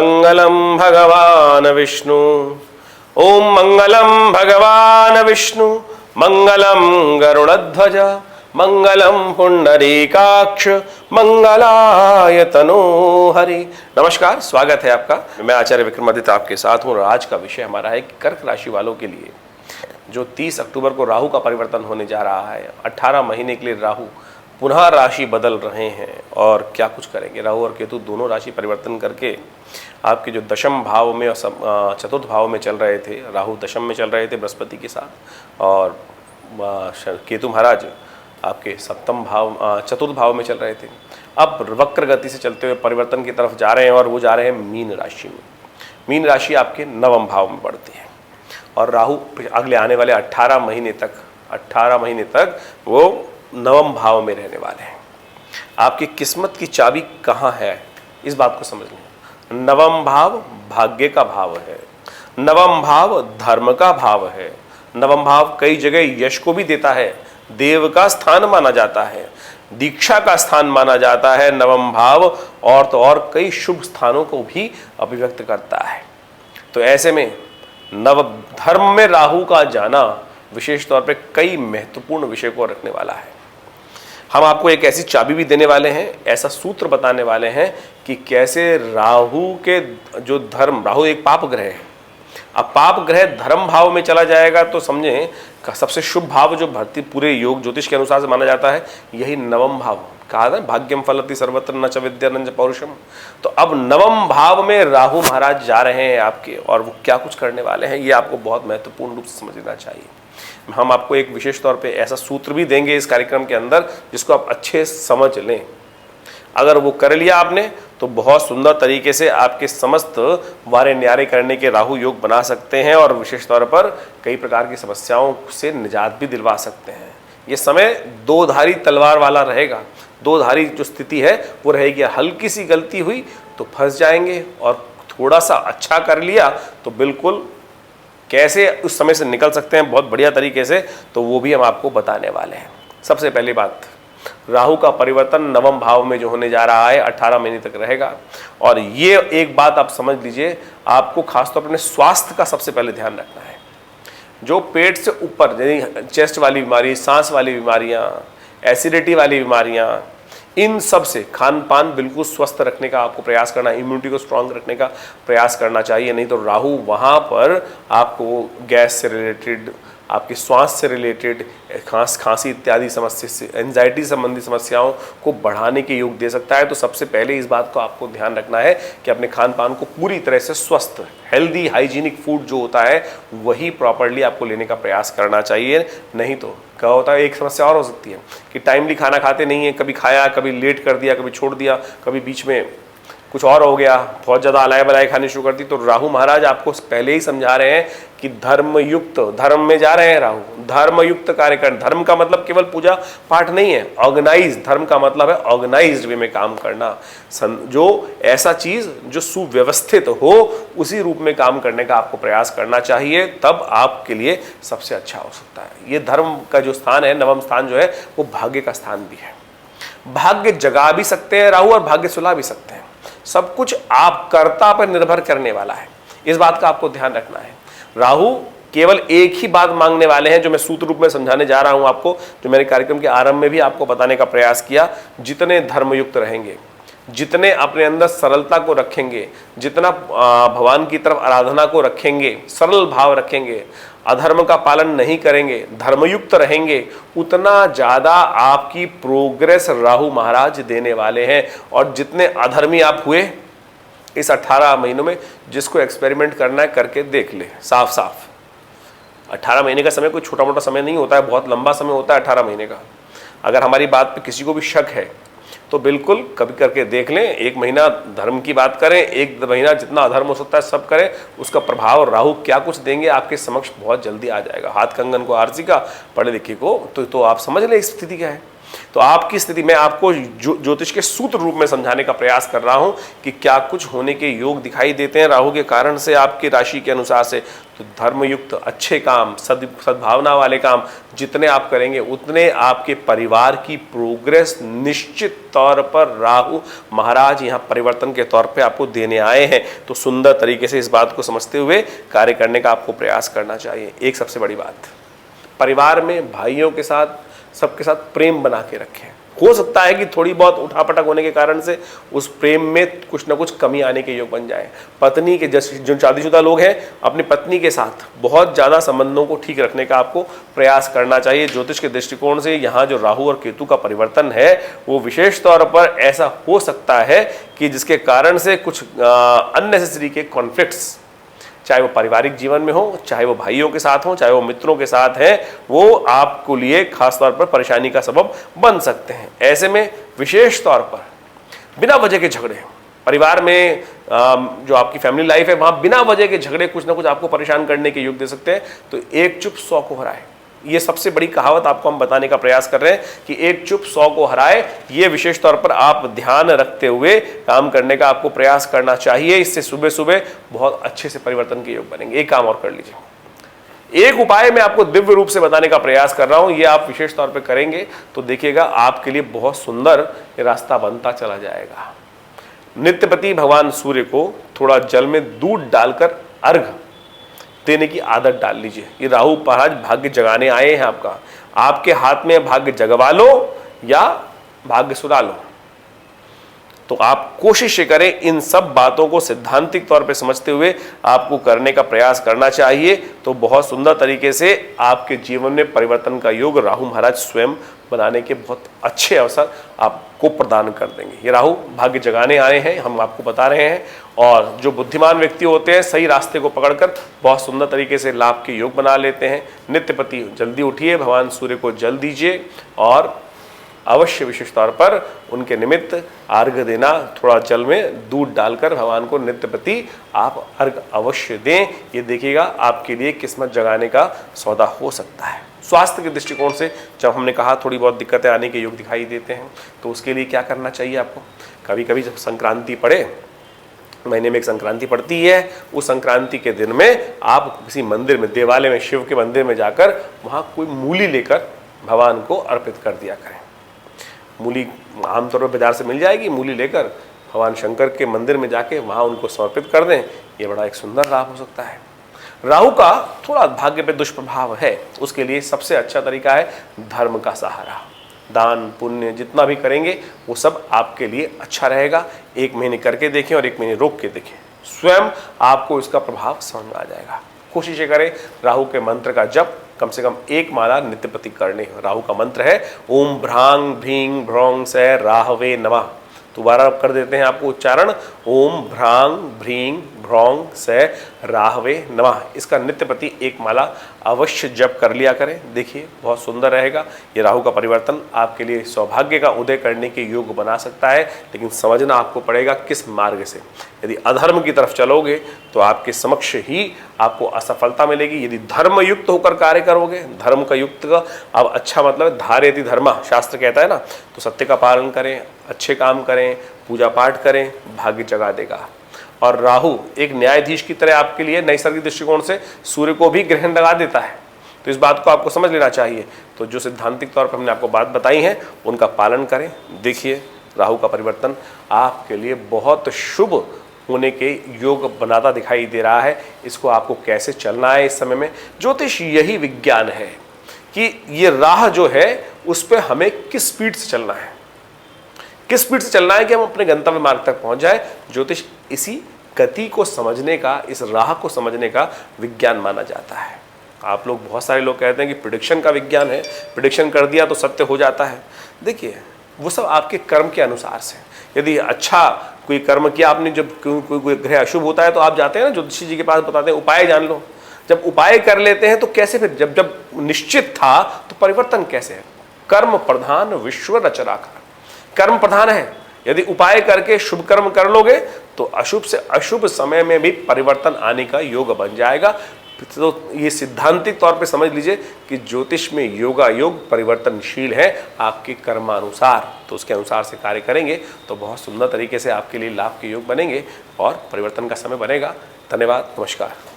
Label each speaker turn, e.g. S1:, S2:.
S1: मंगलम भगवान विष्णु। ओम मंगलम भगवान विष्णु, मंगलम गरुड़ध्वज, मंगलम पुंडरीकाक्ष, मंगलाय तनोहरि। नमस्कार, स्वागत है आपका। मैं आचार्य विक्रमादित्य आपके साथ हूँ और आज का विषय हमारा है कि कर्क राशि वालों के लिए जो 30 अक्टूबर को राहु का परिवर्तन होने जा रहा है। 18 महीने के लिए राहु पुनः राशि बदल रहे हैं और क्या कुछ करेंगे। राहु और केतु दोनों राशि परिवर्तन करके आपके जो दशम भाव में और चतुर्थ भाव में चल रहे थे, राहु दशम में चल रहे थे बृहस्पति के साथ, और केतु महाराज आपके सप्तम भाव चतुर्थ भाव में चल रहे थे। अब वक्र गति से चलते हुए परिवर्तन की तरफ जा रहे हैं और वो जा रहे हैं मीन राशि में। मीन राशि आपके नवम भाव में बढ़ती है और राहु अगले आने वाले 18 महीने तक वो नवम भाव में रहने वाले हैं। आपकी किस्मत की चाबी कहाँ है, इस बात को समझ लें। नवम भाव भाग्य का भाव है, नवम भाव धर्म का भाव है, नवम भाव कई जगह यश को भी देता है, देव का स्थान माना जाता है, दीक्षा का स्थान माना जाता है नवम भाव, और तो और कई शुभ स्थानों को भी अभिव्यक्त करता है। तो ऐसे में नव धर्म में राहु का जाना विशेष तौर पे कई महत्वपूर्ण विषय को रखने वाला है। हम आपको एक ऐसी चाबी भी देने वाले हैं, ऐसा सूत्र बताने वाले हैं कि कैसे राहु के जो धर्म, राहु एक पाप ग्रह है, अब पाप ग्रह धर्म भाव में चला जाएगा तो समझें सबसे शुभ भाव जो भर्ती पूरे योग ज्योतिष के अनुसार से माना जाता है यही नवम भाव। कहा था भाग्यम फलति सर्वत्र न च विद्या न च पौरुषम। तो अब नवम भाव में राहु महाराज जा रहे हैं आपके, और वो क्या कुछ करने वाले हैं ये आपको बहुत महत्वपूर्ण रूप से समझना चाहिए। हम आपको एक विशेष तौर पे ऐसा सूत्र भी देंगे इस कार्यक्रम के अंदर जिसको आप अच्छे समझ लें। अगर वो कर लिया आपने तो बहुत सुंदर तरीके से आपके समस्त वारे न्यारे करने के राहु योग बना सकते हैं और विशेष तौर पर कई प्रकार की समस्याओं से निजात भी दिलवा सकते हैं। ये समय दो धारी तलवार वाला रहेगा। दो धारी जो स्थिति है वो रहेगी, हल्की सी गलती हुई तो फंस जाएंगे और थोड़ा सा अच्छा कर लिया तो बिल्कुल कैसे उस समय से निकल सकते हैं बहुत बढ़िया तरीके से, तो वो भी हम आपको बताने वाले हैं। सबसे पहली बात, राहु का परिवर्तन नवम भाव में जो होने जा रहा है 18 महीने तक रहेगा। और ये एक बात आप समझ लीजिए, आपको खासतौर पर अपने स्वास्थ्य का सबसे पहले ध्यान रखना है। जो पेट से ऊपर यानी चेस्ट वाली बीमारी, सांस वाली बीमारियां, एसिडिटी वाली बीमारियां, इन सब से खान पान बिल्कुल स्वस्थ रखने का आपको प्रयास करना, इम्यूनिटी को स्ट्रांग रखने का प्रयास करना चाहिए। नहीं तो राहु वहाँ पर आपको गैस से रिलेटेड, आपके श्वास से रिलेटेड, खांसी इत्यादि समस्या से, एंजाइटी संबंधी समस्याओं को बढ़ाने के योग दे सकता है। तो सबसे पहले इस बात को आपको ध्यान रखना है कि अपने खान पान को पूरी तरह से स्वस्थ, हेल्दी, हाइजीनिक फूड जो होता है वही प्रॉपरली आपको लेने का प्रयास करना चाहिए। नहीं तो क्या होता है, एक समस्या और हो सकती है कि टाइमली खाना खाते नहीं है, कभी खाया, कभी लेट कर दिया, कभी छोड़ दिया, कभी बीच में कुछ और हो गया, बहुत ज़्यादा अलाय बलाय खानी शुरू कर दी। तो राहु महाराज आपको पहले ही समझा रहे हैं कि धर्मयुक्त, धर्म में जा रहे हैं राहु, धर्मयुक्त कार्य कर। धर्म का मतलब केवल पूजा पाठ नहीं है, ऑर्गेनाइज, धर्म का मतलब है ऑर्गेनाइज्ड वे में काम करना, जो ऐसा चीज जो सुव्यवस्थित हो उसी रूप में काम करने का आपको प्रयास करना चाहिए, तब आपके लिए सबसे अच्छा हो सकता है। ये धर्म का जो स्थान है, नवम स्थान जो है, वो भाग्य का स्थान भी है। भाग्य जगा भी सकते हैं राहु और भाग्य सुला भी सकते हैं। सब कुछ आप कर्ता पर निर्भर करने वाला है, इस बात का आपको ध्यान रखना है। राहु केवल एक ही बात मांगने वाले हैं जो मैं सूत्र रूप में समझाने जा रहा हूं आपको, जो मेरे कार्यक्रम के आरंभ में भी आपको बताने का प्रयास किया। जितने धर्मयुक्त रहेंगे, जितने अपने अंदर सरलता को रखेंगे, जितना भगवान की तरफ आराधना को रखेंगे, सरल भाव रखेंगे, अधर्म का पालन नहीं करेंगे, धर्मयुक्त रहेंगे, उतना ज़्यादा आपकी प्रोग्रेस राहु महाराज देने वाले हैं। और जितने अधर्मी आप हुए इस 18 महीनों में, जिसको एक्सपेरिमेंट करना है करके देख ले साफ साफ। 18 महीने का समय कोई छोटा मोटा समय नहीं होता है, बहुत लंबा समय होता है 18 महीने का। अगर हमारी बात पे किसी को भी शक है तो बिल्कुल कभी करके देख लें। एक महीना धर्म की बात करें, एक महीना जितना अधर्म हो सकता है सब करें, उसका प्रभाव राहु क्या कुछ देंगे आपके समक्ष बहुत जल्दी आ जाएगा। हाथ कंगन को आरसी का, पढ़े लिखे को तो आप समझ लें स्थिति क्या है। तो आपकी स्थिति में आपको ज्योतिष के सूत्र रूप में समझाने का प्रयास कर रहा हूं कि क्या कुछ होने के योग दिखाई देते हैं राहु के कारण से आपकी राशि के अनुसार से। तो धर्मयुक्त अच्छे काम, सद्भावना वाले काम जितने आप करेंगे उतने आपके परिवार की प्रोग्रेस निश्चित तौर पर राहु महाराज यहाँ परिवर्तन के तौर पे आपको देने आए हैं। तो सुंदर तरीके से इस बात को समझते हुए कार्य करने का आपको प्रयास करना चाहिए। एक सबसे बड़ी बात, परिवार में भाइयों के साथ, सबके साथ प्रेम बना के रखें। हो सकता है कि थोड़ी बहुत उठापटक होने के कारण से उस प्रेम में कुछ ना कुछ कमी आने के योग बन जाए। पत्नी के जो शादीशुदा लोग हैं, अपनी पत्नी के साथ बहुत ज़्यादा संबंधों को ठीक रखने का आपको प्रयास करना चाहिए। ज्योतिष के दृष्टिकोण से यहाँ जो राहु और केतु का परिवर्तन है वो विशेष तौर पर ऐसा हो सकता है कि जिसके कारण से कुछ अननेसेसरी के कॉन्फ्लिक्ट्स, चाहे वो पारिवारिक जीवन में हो, चाहे वो भाइयों के साथ हो, चाहे वो मित्रों के साथ है, वो आपको लिए खास तौर पर परेशानी का सबब बन सकते हैं। ऐसे में विशेष तौर पर बिना वजह के झगड़े, परिवार में जो आपकी फैमिली लाइफ है वहाँ बिना वजह के झगड़े कुछ ना कुछ आपको परेशान करने के योग दे सकते हैं। तो एक चुप 100 को हराए, ये सबसे बड़ी कहावत आपको हम बताने का प्रयास कर रहे हैं कि एक चुप 100 को हराए। ये विशेष तौर पर आप ध्यान रखते हुए काम करने का आपको प्रयास करना चाहिए। इससे सुबह सुबह बहुत अच्छे से परिवर्तन के योग बनेंगे। एक काम और कर लीजिए, एक उपाय मैं आपको दिव्य रूप से बताने का प्रयास कर रहा हूं, ये आप विशेष तौर पर करेंगे तो देखिएगा आपके लिए बहुत सुंदर रास्ता बनता चला जाएगा। नित्यपति भगवान सूर्य को थोड़ा जल में दूध डालकर अर्घ देने की आदत डाल लीजिए। ये राहु महाराज भाग्य जगाने आए हैं आपका, आपके हाथ में भाग्य जगवा लो या भाग्य सुधा लो। तो आप कोशिश करें इन सब बातों को सिद्धांतिक तौर पे समझते हुए आपको करने का प्रयास करना चाहिए। तो बहुत सुंदर तरीके से आपके जीवन में परिवर्तन का योग राहु महाराज स्वयं बनाने के बहुत अच्छे अवसर आपको प्रदान कर देंगे। ये राहु भाग्य जगाने आए हैं, हम आपको बता रहे हैं। और जो बुद्धिमान व्यक्ति होते हैं सही रास्ते को पकड़कर बहुत सुंदर तरीके से लाभ के योग बना लेते हैं। नित्यपति जल्दी उठिए, भगवान सूर्य को जल दीजिए और अवश्य विशेष तौर पर उनके निमित्त अर्घ देना, थोड़ा जल में दूध डालकर भगवान को नित्यपति आप अर्घ अवश्य दें। ये देखिएगा आपके लिए किस्मत जगाने का सौदा हो सकता है। स्वास्थ्य के दृष्टिकोण से जब हमने कहा थोड़ी बहुत दिक्कतें आने के योग दिखाई देते हैं, तो उसके लिए क्या करना चाहिए आपको। कभी कभी जब संक्रांति पड़े, महीने में एक संक्रांति पड़ती है, उस संक्रांति के दिन में आप किसी मंदिर में, देवालय में, शिव के मंदिर में जाकर वहाँ कोई मूली लेकर भगवान को अर्पित कर दिया करें। मूली आमतौर पर बाजार से मिल जाएगी, मूली लेकर भगवान शंकर के मंदिर में जाके वहाँ उनको समर्पित कर दें। ये बड़ा एक सुंदर लाभ हो सकता है। राहु का थोड़ा भाग्य पे दुष्प्रभाव है, उसके लिए सबसे अच्छा तरीका है धर्म का सहारा। दान पुण्य जितना भी करेंगे वो सब आपके लिए अच्छा रहेगा। 1 महीने करके देखें और 1 महीने रोक के देखें, स्वयं आपको इसका प्रभाव समझ में आ जाएगा। कोशिश करें राहु के मंत्र का जप कम से कम 1 माला नित्यपति करने। राहु का मंत्र है ओम भ्रांग भ्रींग भ्रौंग से राहवे नमः। दोबारा कर देते हैं आपको उच्चारण, ओम भ्रांग भ्रींग भ्रौंग से राहवे नमः। इसका नित्यपति 1 माला अवश्य जप कर लिया करें। देखिए बहुत सुंदर रहेगा। ये राहु का परिवर्तन आपके लिए सौभाग्य का उदय करने के योग बना सकता है, लेकिन समझना आपको पड़ेगा किस मार्ग से। यदि अधर्म की तरफ चलोगे तो आपके समक्ष ही आपको असफलता मिलेगी। यदि धर्म युक्त होकर कार्य करोगे, धर्म का युक्त का अब अच्छा मतलब धारयति धर्म शास्त्र कहता है ना, तो सत्य का पालन करें, अच्छे काम करें, पूजा पाठ करें, भाग्य जगा देगा। और राहु एक न्यायाधीश की तरह आपके लिए नैसर्गिक दृष्टिकोण से सूर्य को भी ग्रहण लगा देता है, तो इस बात को आपको समझ लेना चाहिए। तो जो सिद्धांतिक तौर पर हमने आपको बात बताई है उनका पालन करें। देखिए राहु का परिवर्तन आपके लिए बहुत शुभ होने के योग बनाता दिखाई दे रहा है। इसको आपको कैसे चलना है इस समय में, ज्योतिष यही विज्ञान है कि ये राह जो है उस पर हमें किस स्पीड से चलना है, किस स्पीड से चलना है कि हम अपने गंतव्य मार्ग तक पहुंच जाए। ज्योतिष इसी गति को समझने का, इस राह को समझने का विज्ञान माना जाता है। आप लोग, बहुत सारे लोग कहते हैं कि प्रिडिक्शन का विज्ञान है, प्रिडिक्शन कर दिया तो सत्य हो जाता है। देखिए वो सब आपके कर्म के अनुसार से। यदि अच्छा कोई कर्म किया आपने, जब कोई ग्रह अशुभ होता है तो आप जाते हैं ना ज्योतिषी जी के पास, बताते हैं उपाय जान लो। जब उपाय कर लेते हैं तो कैसे फिर, जब निश्चित था तो परिवर्तन कैसे है। कर्म प्रधान विश्व रचनाकार, कर्म प्रधान है। यदि उपाय करके शुभ कर्म कर लोगे तो अशुभ से अशुभ समय में भी परिवर्तन आने का योग बन जाएगा। तो ये सिद्धांतिक तौर पे समझ लीजिए कि ज्योतिष में योगा योग परिवर्तनशील है आपके कर्मानुसार, तो उसके अनुसार से कार्य करेंगे तो बहुत सुंदर तरीके से आपके लिए लाभ के योग बनेंगे और परिवर्तन का समय बनेगा। धन्यवाद, नमस्कार।